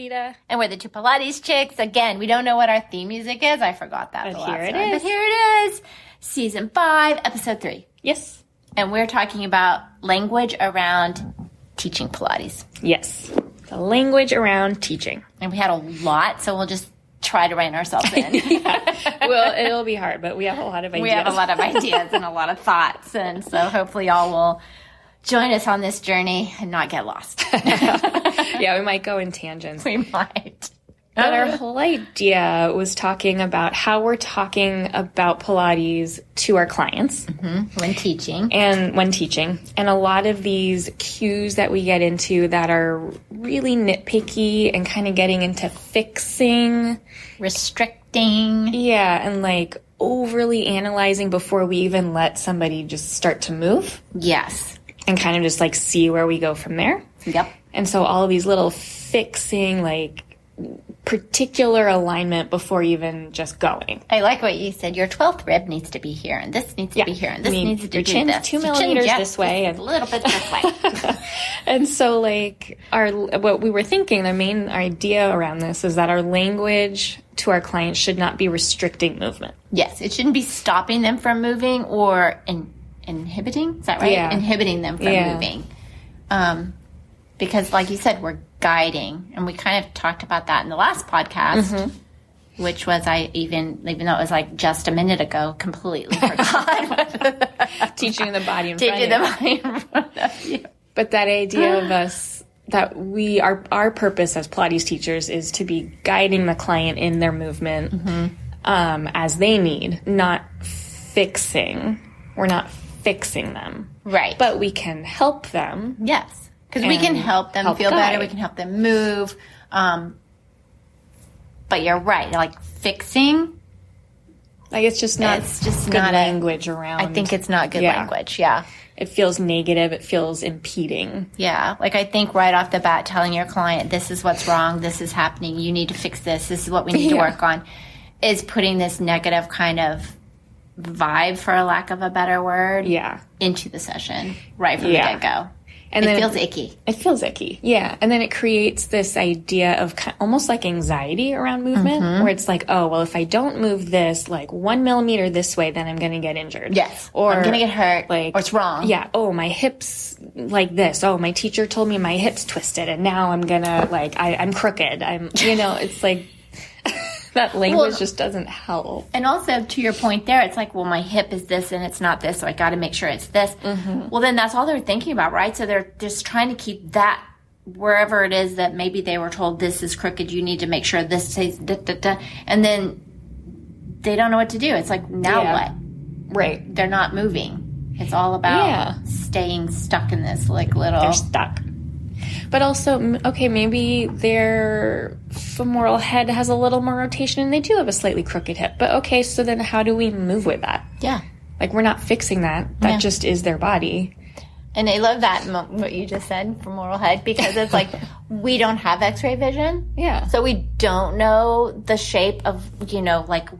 Rita. And we're the two Pilates Chicks. Again, we don't know what our theme music is. I forgot that. But here it is. But here it is. Season 5, episode 3. Yes. And we're talking about language around teaching Pilates. Yes. The language around teaching. And we had a lot, so we'll just try to rein ourselves in. Well, it'll be hard, but we have a lot of ideas. We have a lot of ideas and a lot of thoughts. And so hopefully y'all will join us on this journey and not get lost. Yeah, we might go in tangents. We might. But our whole idea was talking about how we're talking about Pilates to our clients. When teaching. And a lot of these cues that we get into that are really nitpicky and kind of getting into fixing. Restricting. Yeah, and like overly analyzing before we even let somebody just start to move. Yes. And kind of just like see where we go from there. Yep. And so all of these little fixing, like particular alignment before even just going. I like what you said. Your 12th rib needs to be here, and this needs to be here, and this needs to your do chin's this. 2 millimeters this way, and a little bit this way. And so, like, what we were thinking, the main idea around this is that our language to our clients should not be restricting movement. Yes, it shouldn't be stopping them from moving or inhibiting. Is that right? Yeah. Inhibiting them from moving. Because, like you said, we're guiding, and we kind of talked about that in the last podcast, which was even though it was like just a minute ago, completely forgot. Teaching the body in front of you. But that idea of us, that our purpose as Pilates teachers is to be guiding the client in their movement as they need, not fixing. We're not fixing them. Right. But we can help them. Yes. Because we can help them feel better. We can help them move. But you're right. Like fixing. Like it's just not good language around. I think it's not good language. Yeah. It feels negative. It feels impeding. Yeah. Like I think right off the bat telling your client, this is what's wrong. This is happening. You need to fix this. This is what we need to work on. Is putting this negative kind of vibe, for a lack of a better word, into the session right from the get-go. And it feels icky. It feels icky, yeah. And then it creates this idea of almost like anxiety around movement, where it's like, oh, well, if I don't move this like 1 millimeter this way, then I'm going to get injured. Yes. Or I'm going to get hurt. Or it's wrong. Yeah. Oh, my hips like this. Oh, my teacher told me my hips twisted, and now I'm going to I'm crooked. It's like that language just doesn't help. And also, to your point there, it's like, well, my hip is this and it's not this, so I got to make sure it's this. Well, then that's all they're thinking about, right? So they're just trying to keep that wherever it is that maybe they were told this is crooked, you need to make sure this stays, and then they don't know what to do. It's like, now what? Right. They're not moving. It's all about staying stuck in this They're stuck. But also, okay, maybe their femoral head has a little more rotation and they do have a slightly crooked hip. But okay, so then how do we move with that? Yeah. Like, we're not fixing that. That just is their body. And I love that, what you just said, femoral head, because it's like, we don't have x-ray vision. Yeah. So we don't know the shape of,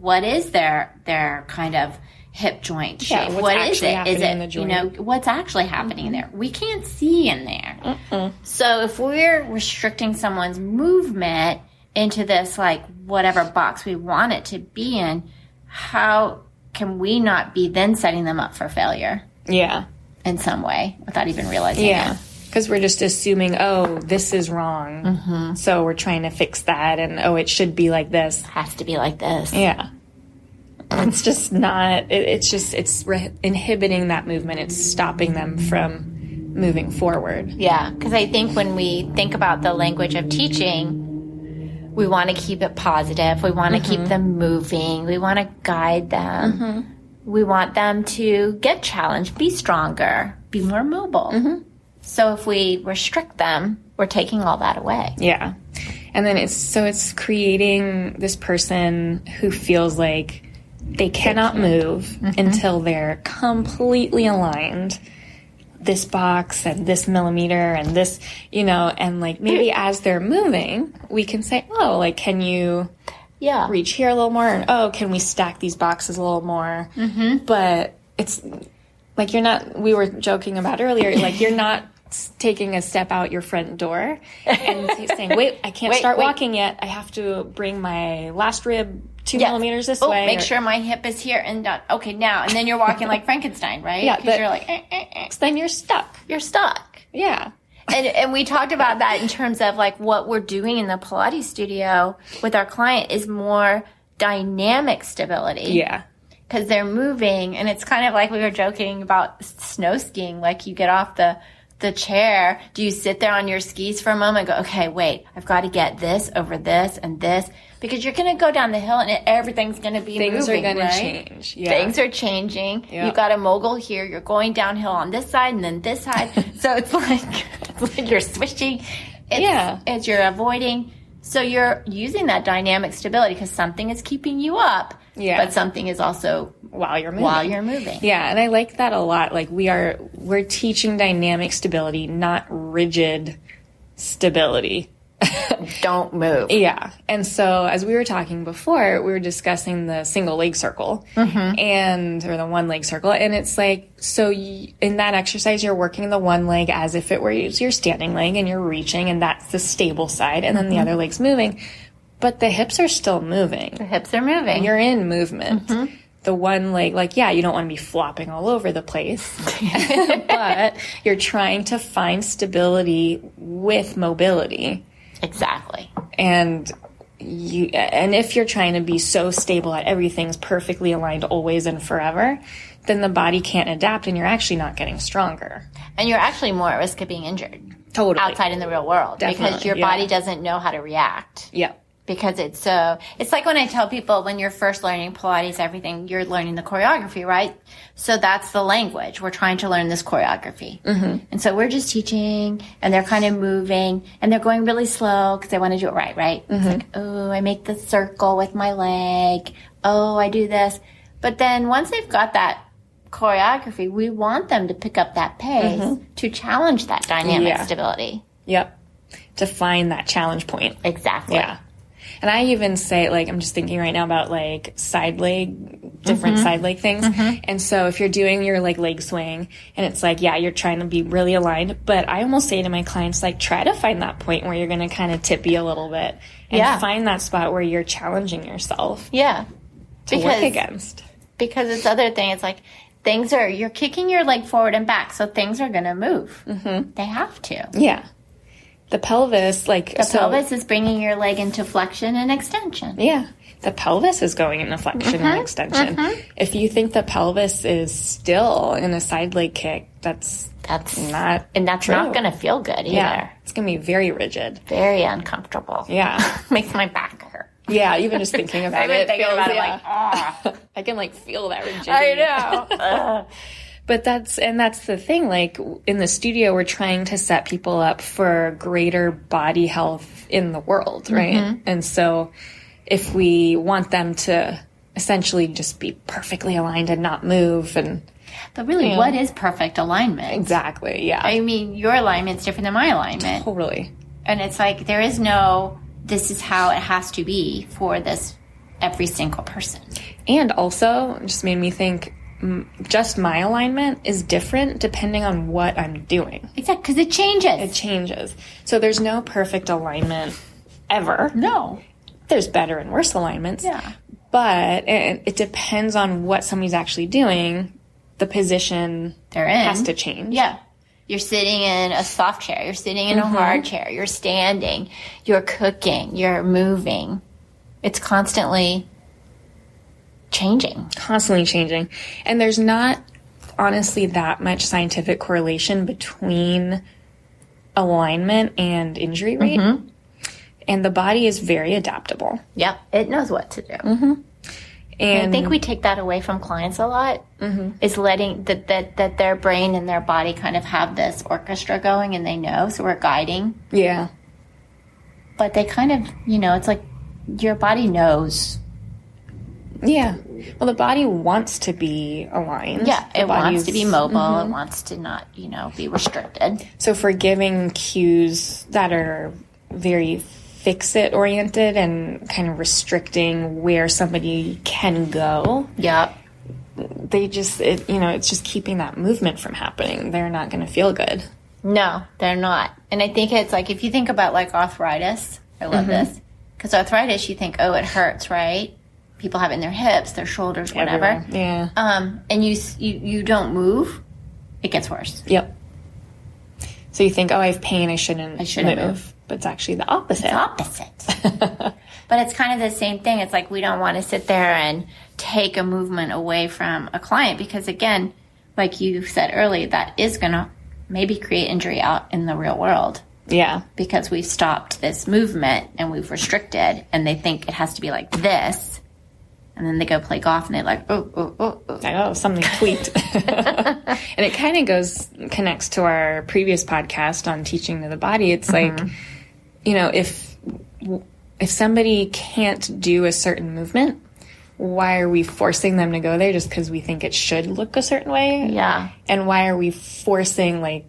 what is their kind of hip joint shape. What's what actually is it? happening Is it, in the joint? what's actually happening in there? We can't see in there. So if we're restricting someone's movement into this, like, whatever box we want it to be in, how can we not be then setting them up for failure? Yeah. In some way, without even realizing it. Because we're just assuming, oh, this is wrong. So we're trying to fix that, and oh, it should be like this. It has to be like this. Yeah. It's just not, it's inhibiting that movement. It's stopping them from moving forward. Yeah, because I think when we think about the language of teaching, we want to keep it positive. We want to keep them moving. We want to guide them. We want them to get challenged, be stronger, be more mobile. So if we restrict them, we're taking all that away. Yeah. And then it's creating this person who feels like they cannot move until they're completely aligned. This box and this millimeter and this, and like maybe as they're moving, we can say, oh, like, can you reach here a little more? And, oh, can we stack these boxes a little more? But it's like, we were joking about earlier, like, you're not taking a step out your front door and saying, wait, I can't start walking yet. I have to bring my last rib 2 millimeters this way. Make sure my hip is here and done. Okay, now. And then you're walking like Frankenstein, right? Yeah. Because you're like, then you're stuck. You're stuck. Yeah. And we talked about that in terms of like what we're doing in the Pilates studio with our client is more dynamic stability. Yeah. Because they're moving, and it's kind of like we were joking about snow skiing. Like you get off the chair, do you sit there on your skis for a moment and go, okay, wait, I've got to get this over this and this, because you're going to go down the hill and everything's going to be moving, Things are going right? to change. Yeah. Things are changing. You've got a mogul here. You're going downhill on this side and then this side. So it's like you're switching. It's you're avoiding. So you're using that dynamic stability because something is keeping you up, but something is also while you're moving. Yeah, and I like that a lot. Like we're teaching dynamic stability, not rigid stability. Don't move. Yeah. And so as we were talking before, we were discussing the single leg circle or the one leg circle. And it's like, so in that exercise, you're working the one leg as if it were your standing leg and you're reaching, and that's the stable side. And then the other leg's moving, but the hips are still moving. The hips are moving. You're in movement. The one leg, you don't want to be flopping all over the place, but you're trying to find stability with mobility. Exactly. And if you're trying to be so stable that everything's perfectly aligned always and forever, then the body can't adapt and you're actually not getting stronger. And you're actually more at risk of being injured. Totally. Outside in the real world. Definitely, because your body doesn't know how to react. Yeah. Because it's like when I tell people when you're first learning Pilates, everything, you're learning the choreography, right? So that's the language. We're trying to learn this choreography. And so we're just teaching, and they're kind of moving, and they're going really slow because they want to do it right? It's like, oh, I make the circle with my leg. Oh, I do this. But then once they've got that choreography, we want them to pick up that pace to challenge that dynamic stability. Yep. To find that challenge point. Exactly. Yeah. And I even say, I'm just thinking right now about, side leg, different side leg things. And so if you're doing your, leg swing, and it's you're trying to be really aligned, but I almost say to my clients, try to find that point where you're going to kind of tippy a little bit and find that spot where you're challenging yourself. Yeah. To work against. Because it's other thing. It's you're kicking your leg forward and back, so things are going to move. They have to. Yeah. The pelvis, pelvis is bringing your leg into flexion and extension. Yeah. The pelvis is going into flexion and extension. If you think the pelvis is still in a side leg kick, that's not and that's true. Not going to feel good either. Yeah. It's going to be very rigid. Very uncomfortable. Yeah. Makes my back hurt. Yeah, even just thinking about it. I can feel that rigidity. I know. But that's the thing, in the studio, we're trying to set people up for greater body health in the world, right? And so if we want them to essentially just be perfectly aligned and not move But really, what is perfect alignment? Exactly, yeah. I mean, your alignment's different than my alignment. Totally. And it's there is no, this is how it has to be for every single person. And also, it just made me think, just my alignment is different depending on what I'm doing. Exactly, because it changes. It changes. So there's no perfect alignment ever. No. There's better and worse alignments. Yeah. But it depends on what somebody's actually doing. The position they're in has to change. Yeah. You're sitting in a soft chair. You're sitting in a hard chair. You're standing. You're cooking. You're moving. It's constantly changing. Constantly changing. And there's not, honestly, that much scientific correlation between alignment and injury rate. And the body is very adaptable. Yep. It knows what to do. And I think we take that away from clients a lot, is letting that their brain and their body kind of have this orchestra going and they know, so we're guiding. Yeah. But they kind of, it's your body knows. Yeah. Well, the body wants to be aligned. Yeah, it wants to be mobile. It wants to not, be restricted. So for giving cues that are very fix-it oriented and kind of restricting where somebody can go. Yep. They just, it's just keeping that movement from happening. They're not going to feel good. No, they're not. And I think it's like, if you think about like arthritis, I love this, because arthritis, you think, oh, it hurts, right? People have it in their hips, their shoulders, whatever. Everywhere. Yeah. And you don't move, it gets worse. Yep. So you think, oh, I have pain, I shouldn't move. But it's actually the opposite. It's opposite. But it's kind of the same thing. It's like, we don't want to sit there and take a movement away from a client, because again, like you said earlier, that is going to maybe create injury out in the real world. Yeah. Because we've stopped this movement and we've restricted, and they think it has to be like this. And then they go play golf and they're like, oh, something tweaked. And it kind of connects to our previous podcast on teaching to the body. It's like, you know, if somebody can't do a certain movement, why are we forcing them to go there just because we think it should look a certain way? Yeah. And why are we forcing, like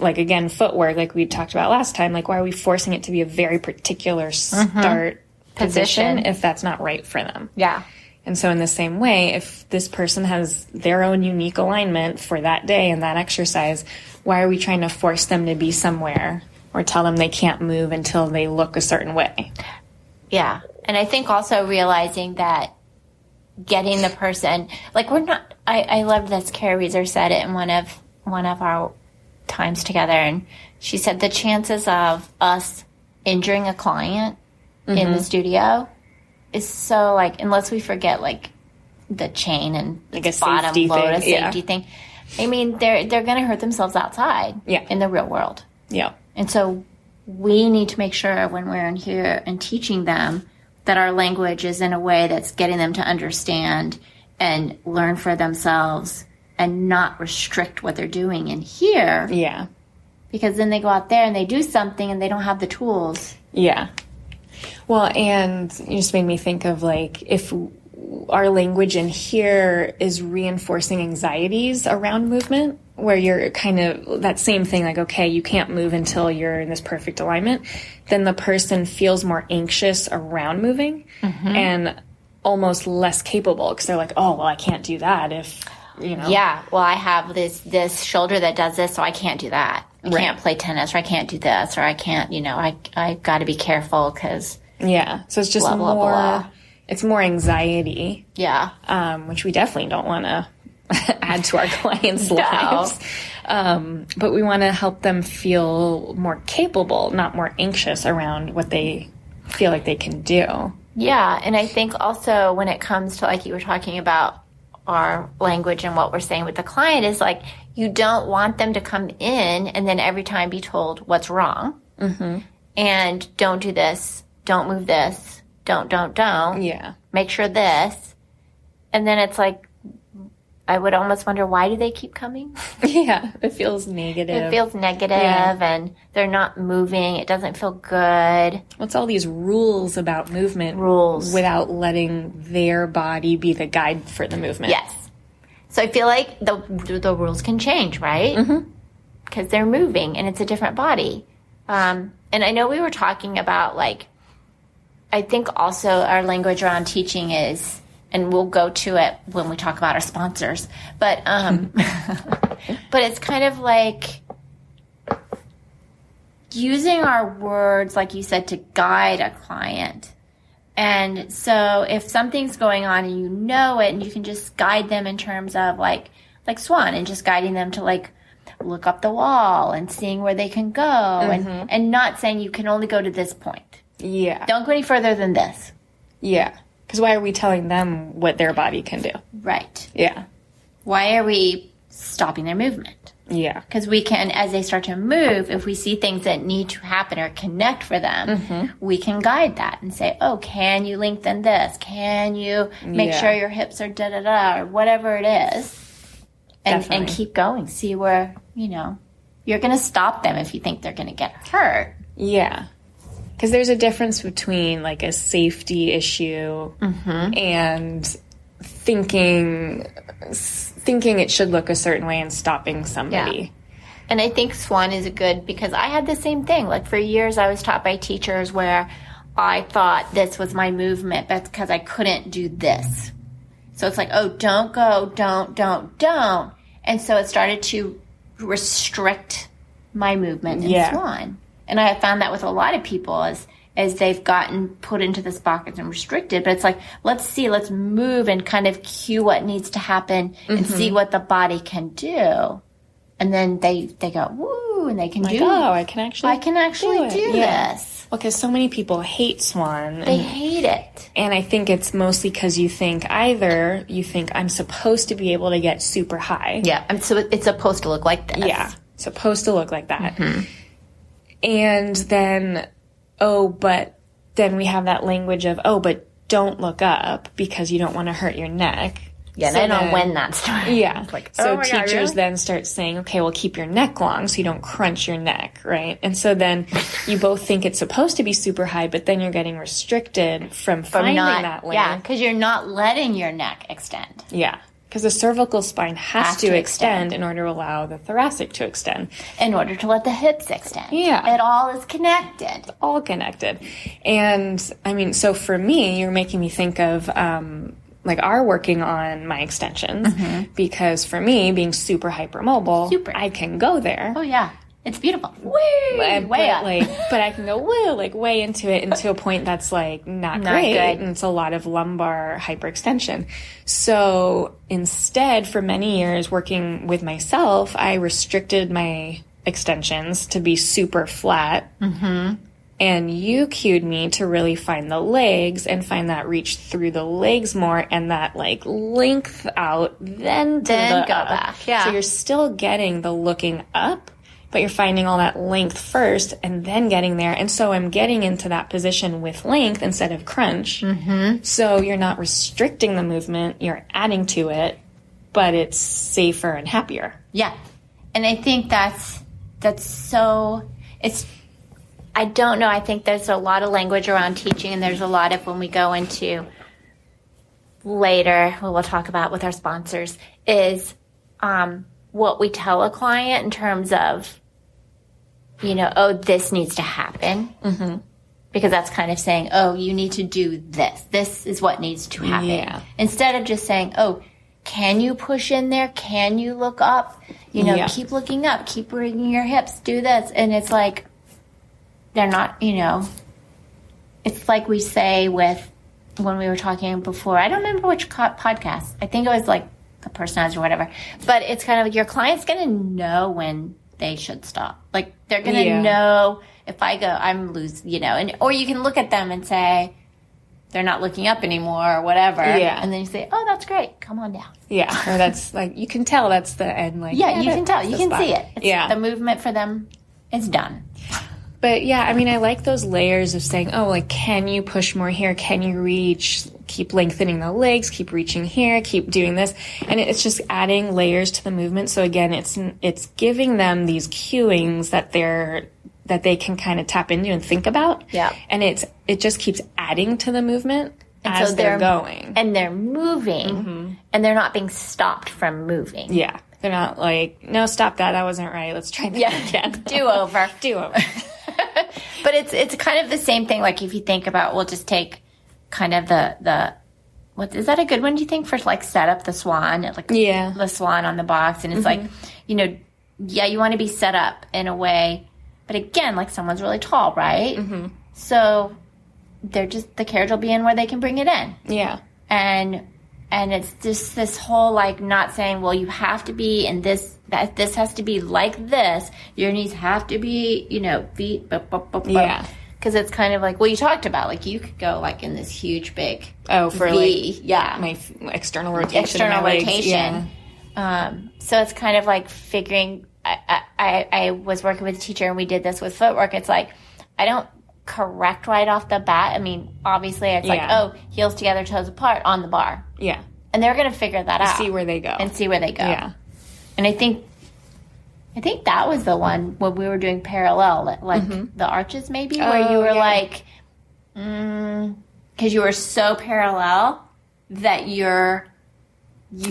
again, footwork, like we talked about last time, like why are we forcing it to be a very particular start position if that's not right for them? Yeah. And so in the same way, if this person has their own unique alignment for that day and that exercise, why are we trying to force them to be somewhere or tell them they can't move until they look a certain way? Yeah. And I think also realizing that getting the person, like, we're not, I love this, Carrie Weezer said it in one of our times together, and she said the chances of us injuring a client in the studio is so, like, unless we forget, like, the chain and like a bottom load, a safety thing. thing. I mean, they're going to hurt themselves outside in the real world. Yeah. And so we need to make sure when we're in here and teaching them that our language is in a way that's getting them to understand and learn for themselves and not restrict what they're doing in here. Yeah. Because then they go out there and they do something and they don't have the tools. Yeah. Well, and you just made me think of, like, if our language in here is reinforcing anxieties around movement, where you're kind of that same thing, like, okay, you can't move until you're in this perfect alignment, then the person feels more anxious around moving and almost less capable, because they're like, oh, well, I can't do that if, you know. Yeah, well, I have this shoulder that does this, so I can't do that. I can't play tennis, or I can't do this, or I can't, you know, I got to be careful because. Yeah, so it's just more, it's more anxiety. Yeah. Which we definitely don't want to add to our clients' lives. But we want to help them feel more capable, not more anxious around what they feel like they can do. Yeah, and I think also when it comes to, like you were talking about, our language and what we're saying with the client is, like, you don't want them to come in and then every time be told what's wrong. And don't do this, don't move this, don't. Yeah. Make sure this. And then it's like, I would almost wonder, why do they keep coming? Yeah, it feels negative. It feels negative, and they're not moving. It doesn't feel good. What's all these rules about movement? Rules. Without letting their body be the guide for the movement. Yes. So I feel like the rules can change, right? Because they're moving, and it's a different body. And I know we were talking about, like, I think also our language around teaching is, and we'll go to it when we talk about our sponsors, but but it's kind of like using our words, like you said, to guide a client. And so if something's going on and you know it, and you can just guide them in terms of like Swan, and just guiding them to, like, look up the wall and seeing where they can go, and not saying you can only go to this point. Yeah. Don't go any further than this. Yeah. Because why are we telling them what their body can do? Right. Yeah. Why are we stopping their movement? Yeah. Because we can, as they start to move, if we see things that need to happen or connect for them, we can guide that and say, oh, can you lengthen this? Can you make sure your hips are da-da-da, or whatever it is? And keep going. See where, you know, you're going to stop them if you think they're going to get hurt. Yeah. Because there's a difference between, like, a safety issue and thinking it should look a certain way and stopping somebody. Yeah. And I think Swan is good, because I had the same thing. Like, for years I was taught by teachers where I thought this was my movement, but because I couldn't do this. So it's like, oh, don't go, don't. And so it started to restrict my movement in Yeah. swan. And I have found that with a lot of people as they've gotten put into this box and restricted. But it's like, let's move and kind of cue what needs to happen and see what the body can do. And then they go, woo, and they can do. Oh, I can actually do this. Well, because so many people hate swan. They hate it. And I think it's mostly because you think I'm supposed to be able to get super high. Yeah, and so it's supposed to look like this. Yeah, supposed to look like that. And then, but then we have that language of, but don't look up because you don't want to hurt your neck. Yeah, so I don't know when that started. Yeah. It's like, so my God, teachers really? then start saying, okay, well, keep your neck long so you don't crunch your neck, right? And so then you both think it's supposed to be super high, but then you're getting restricted from finding that length. Yeah, because you're not letting your neck extend. Yeah. Because the cervical spine has to extend in order to allow the thoracic to extend. In order to let the hips extend. Yeah. It all is connected. It's all connected. And, I mean, so for me, you're making me think of, our working on my extensions. Because for me, being super hypermobile, I can go there. Oh, yeah. It's beautiful. Way up. But I can go way into it, and to a point that's not great. Good. And it's a lot of lumbar hyperextension. So instead, for many years working with myself, I restricted my extensions to be super flat. And you cued me to really find the legs and find that reach through the legs more and that length out, then go back. Yeah. So you're still getting the looking up, but you're finding all that length first and then getting there. And so I'm getting into that position with length instead of crunch. So you're not restricting the movement, you're adding to it, but it's safer and happier. Yeah. And I think that's so, I don't know, I think there's a lot of language around teaching, and there's a lot of, when we go into later, what we'll talk about with our sponsors, is what we tell a client in terms of, this needs to happen. Because that's kind of saying, you need to do this. This is what needs to happen. Yeah. Instead of just saying, can you push in there? Can you look up? Keep looking up. Keep bringing your hips. Do this. And it's like, they're not, it's like we say with, when we were talking before, I don't remember which podcast. I think it was the person has or whatever. But it's kind of your client's going to know when they should stop. They're going to know if I go, I'm loose, or you can look at them and say, they're not looking up anymore or whatever. Yeah. And then you say, that's great. Come on down. Yeah. Or that's you can tell that's the end. You can tell. You can see it. The movement for them is done. But yeah, I mean, I like those layers of saying, can you push more here? Can you reach? Keep lengthening the legs, keep reaching here, keep doing this. And it's just adding layers to the movement. So again, it's giving them these cueings that they can kind of tap into and think about. Yeah. And it just keeps adding to the movement as they're going. And they're moving, and they're not being stopped from moving. Yeah. They're not no, stop that wasn't right. Let's try that again. Do over. Do over. But it's kind of the same thing. If you think about, we'll just take kind of the what is that a good one? Do you think for set up the swan, the swan on the box, and it's you want to be set up in a way, but again, someone's really tall, right? So they're just, the carriage will be in where they can bring it in. Yeah, and it's just this whole not saying, well, you have to be in this. That this has to be like this. Your knees have to be, feet. Yeah. Because it's kind of you talked about, you could go in this huge big for V. My external rotation. So it's kind of figuring. I was working with a teacher and we did this with footwork. It's I don't correct right off the bat. I mean, obviously it's heels together, toes apart on the bar. Yeah. And they're going to figure that out. See where they go. Yeah. And I think that was the one when we were doing parallel, the arches maybe, where you were because you were so parallel that you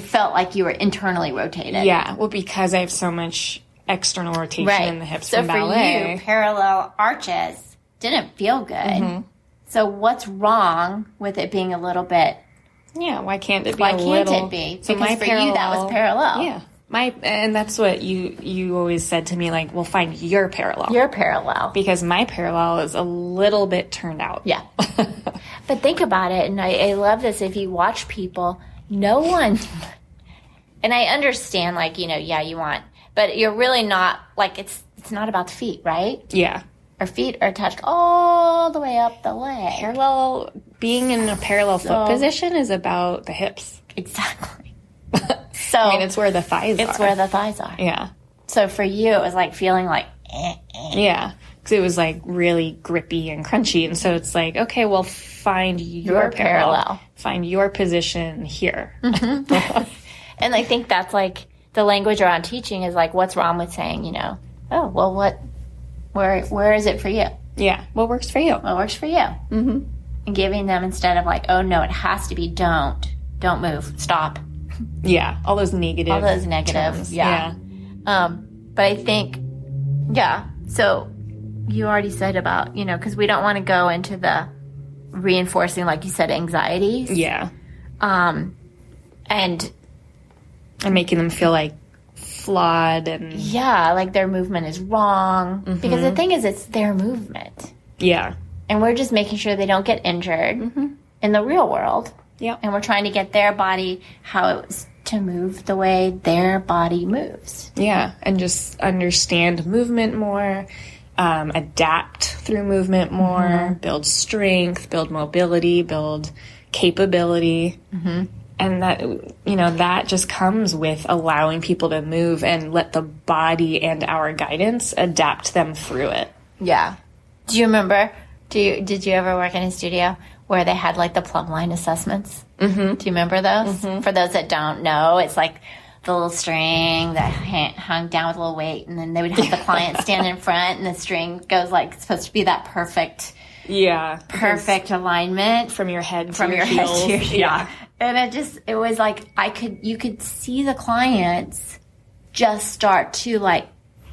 felt like you were internally rotated. Yeah, well, because I have so much external rotation in the hips from ballet. So for you, parallel arches didn't feel good. So what's wrong with it being a little bit? Yeah, why can't it be Why can't it be? So because for you, that was parallel. Yeah. And that's what you always said to me, like, well, find your parallel. Your parallel. Because my parallel is a little bit turned out. Yeah. But think about it, and I love this. If you watch people, no one, and I understand, like, you know, yeah, you want, but you're really not, like, it's not about the feet, right? Yeah. Our feet are touched all the way up the leg. Being in a parallel foot position is about the hips. Exactly. So I mean, it's where the thighs are. It's where the thighs are. Yeah. So for you, it was like feeling like, Yeah. Because it was like really grippy and crunchy. And so it's like, okay, well, find your parallel. Find your position here. Mm-hmm. And I think that's like the language around teaching is like, what's wrong with saying, you know, oh, well, where is it for you? Yeah. What works for you? What works for you? Mm-hmm. And giving them, instead of like, oh, no, it has to be don't move, stop. Yeah. All those negative terms. Yeah. But I think, yeah. So you already said about, you know, because we don't want to go into the reinforcing, like you said, anxieties. Yeah. And making them feel like flawed and like their movement is wrong. Mm-hmm. Because the thing is, it's their movement. Yeah. And we're just making sure they don't get injured in the real world. Yeah. And we're trying to get their body how it's to move the way their body moves. Yeah. And just understand movement more, adapt through movement more, build strength, build mobility, build capability. Mm-hmm. And that, you know, that just comes with allowing people to move and let the body and our guidance adapt them through it. Yeah. Do you remember, did you ever work in a studio where they had like the plumb line assessments? Mm-hmm. Do you remember those? Mm-hmm. For those that don't know, it's like the little string that hung down with a little weight, and then they would have the client stand in front, and the string goes like, it's supposed to be that perfect alignment from your head to from your your heels. head to your yeah. And it was like you could see the clients just start to like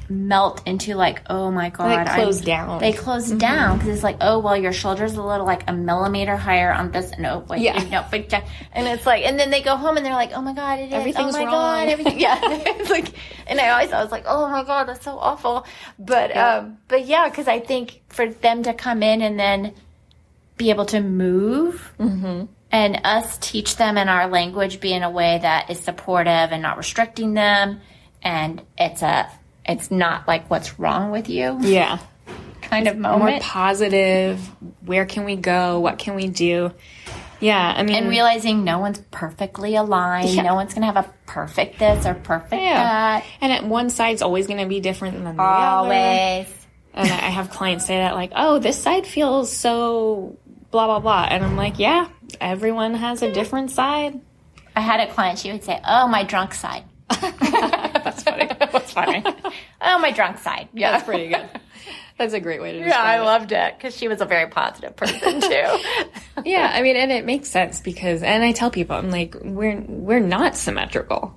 melt into like, oh my God. They close down. They close down because it's like, oh, well, your shoulder's a little like a millimeter higher on this. No, wait, no, but and it's like, and then they go home and they're like, oh my God, everything's oh my wrong. God, everything, yeah. It's like, and I was like, oh my God, that's so awful. But yeah, because I think for them to come in and then be able to move and us teach them in our language, be in a way that is supportive and not restricting them, and it's not like what's wrong with you. Yeah. Kind of moment. More positive. Where can we go? What can we do? Yeah, I mean. And realizing no one's perfectly aligned. Yeah. No one's going to have a perfect this or perfect that. And one side's always going to be different than the always. other. And I have clients say that like, oh, this side feels so blah, blah, blah. And I'm like, yeah, everyone has a different side. I had a client, she would say, oh, my drunk side. That's funny. That's funny. Oh, my drunk side. Yeah. That's pretty good. That's a great way to describe it. Yeah, I loved it because she was a very positive person too. Yeah, I mean, and it makes sense because, and I tell people, I'm like, we're not symmetrical.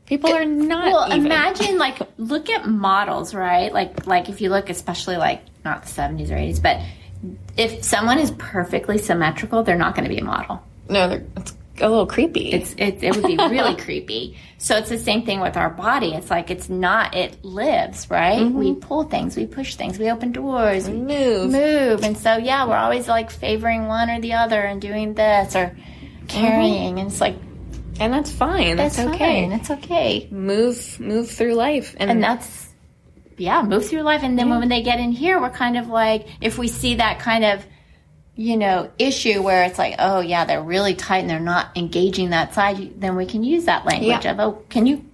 People are not. Well, even. Imagine like look at models, right? Like if you look, especially like not the 70s or 80s, but if someone is perfectly symmetrical, they're not going to be a model. No, it's a little creepy. It would be really creepy. So it's the same thing with our body. It's like it lives, right? Mm-hmm. We pull things, we push things, we open doors, we move. And so yeah, we're always like favoring one or the other and doing this or carrying. And it's like, and that's fine. That's okay. It's okay. Move through life. And that's, move through life. And then when they get in here, we're kind of like, if we see that kind of, issue where it's like, oh yeah, they're really tight and they're not engaging that side, then we can use that language of, oh, can you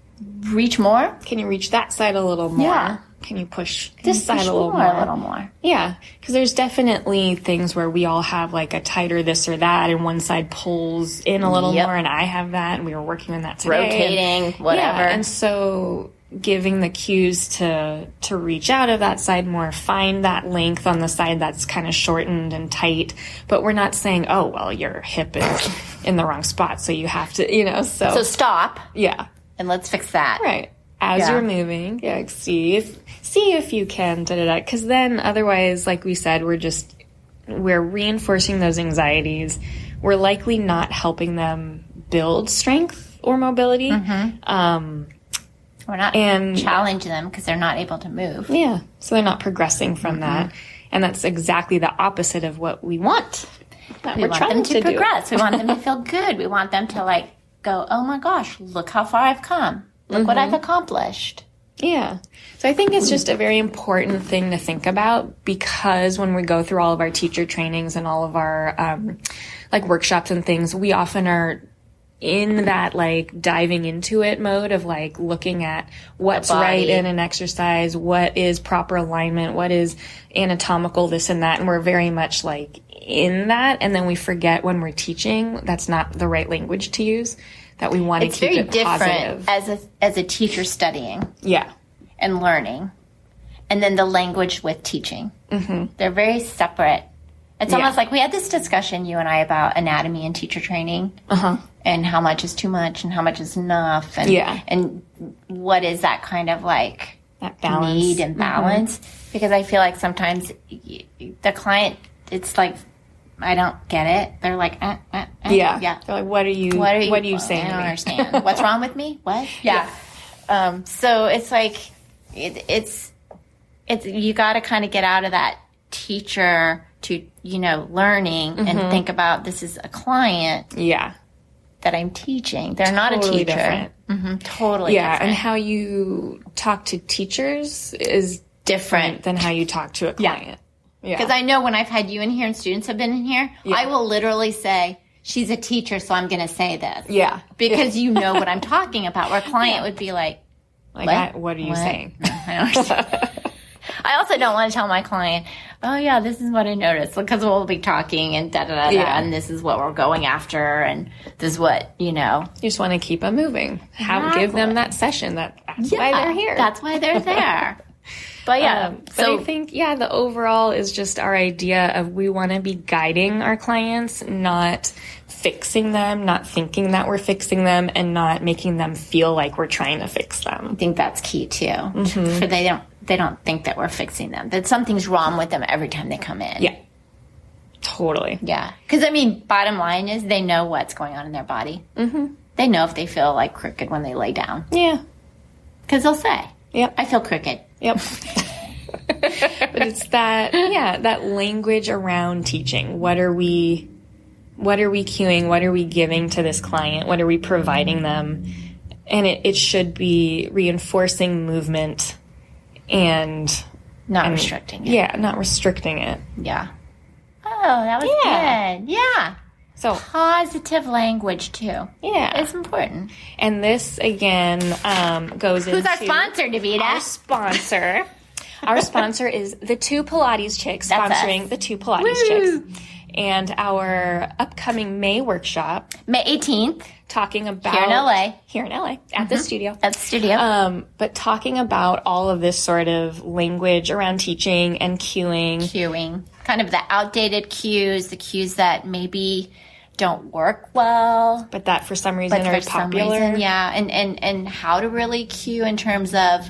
reach more? Can you reach that side a little more? Yeah. Can you push this side a little more? Yeah, because there's definitely things where we all have like a tighter this or that, and one side pulls in a little more, and I have that, and we were working on that today. Rotating, whatever. Yeah, and so giving the cues to reach out of that side more, find that length on the side that's kind of shortened and tight, but we're not saying, oh, well, your hip is in the wrong spot, so you have to, So stop. Yeah. And let's fix that. Right. As you're moving, see if you can, because then otherwise, like we said, we're reinforcing those anxieties. We're likely not helping them build strength or mobility. Mm-hmm. We're not challenging them because they're not able to move. Yeah. So they're not progressing from that. And that's exactly the opposite of what we want. We want them to progress. We want them to feel good. We want them to like go, oh my gosh, look how far I've come. Look what I've accomplished. Yeah. So I think it's just a very important thing to think about, because when we go through all of our teacher trainings and all of our like workshops and things, we often are in that like diving into it mode of like looking at what's right in an exercise, what is proper alignment, what is anatomical, this and that. And we're very much like in that. And then we forget when we're teaching, that's not the right language to use, that we want to keep it positive. It's very different as a teacher studying. Yeah. And learning. And then the language with teaching. They're very separate. It's almost like we had this discussion, you and I, about anatomy and teacher training. And how much is too much and how much is enough. And, and what is that kind of like that balance. Need and balance. Because I feel like sometimes the client, it's like, I don't get it. They're like, yeah. They're like, what are you saying? I don't understand. What's wrong with me? What? Yeah. So it's like, it's you got to kind of get out of that teacher to, learning and think about, this is a client. Yeah. That I'm teaching. They're not a teacher. Different. Totally different. And how you talk to teachers is different than how you talk to a client. Yeah. Because I know when I've had you in here and students have been in here, I will literally say, she's a teacher, so I'm going to say this. Yeah. Because you know what I'm talking about. Where a client would be like, what are you saying? I don't understand. I also don't want to tell my client, oh yeah, this is what I noticed, because we'll be talking and and this is what we're going after, and this is what, You just want to keep them moving. Give them that session. That's why they're here. That's why they're there. But I think, the overall is just our idea of we want to be guiding our clients, not fixing them, not thinking that we're fixing them, and not making them feel like we're trying to fix them. I think that's key too. For they don't think that we're fixing them, that something's wrong with them every time they come in. Yeah. Totally. Yeah. Because, bottom line is they know what's going on in their body. They know if they feel like crooked when they lay down. Yeah. Because they'll say, yep, I feel crooked. Yep. But it's that language around teaching. What are we cueing? What are we giving to this client? What are we providing them? And it should be reinforcing movement and not restricting it. Yeah, not restricting it. Yeah. Oh, that was good. Yeah. So positive language too. Yeah. It's important. And this again goes into... Who's our sponsor, Davida? Our sponsor. Our sponsor is the Two Pilates Chicks, sponsoring the Two Pilates Chicks. And our upcoming May workshop. May 18th. Talking about... Here in LA. At the studio. At the studio. But talking about all of this sort of language around teaching and cueing. Cueing. Kind of the outdated cues, the cues that maybe don't work well. But that for some reason are popular. And how to really cue in terms of...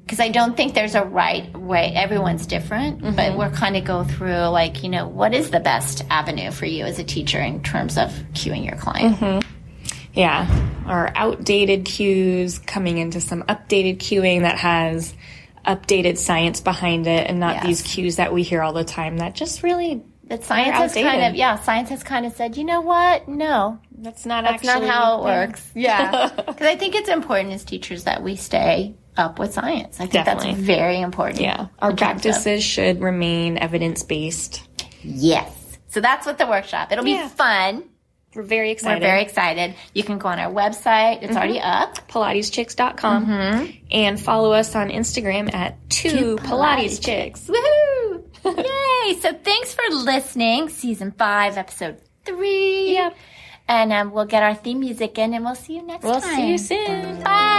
Because I don't think there's a right way. Everyone's different, but we're kind of go through what is the best avenue for you as a teacher in terms of cueing your client? Yeah. Our outdated cues coming into some updated cueing that has updated science behind it, and not these cues that we hear all the time that just really science has kind of said, you know what? No. That's not how it works. Yeah. Because I think it's important as teachers that we stay up with science. I think that's very important. Yeah. Our practices should remain evidence-based. Yes. So that's what the workshop. It'll be fun. We're very excited. You can go on our website. It's already up. PilatesChicks.com. And follow us on Instagram at Two Pilates Chicks. Woohoo! Yay! So thanks for listening. Season 5, episode 3. Yep. And we'll get our theme music in, and we'll see you next time. We'll see you soon. Bye.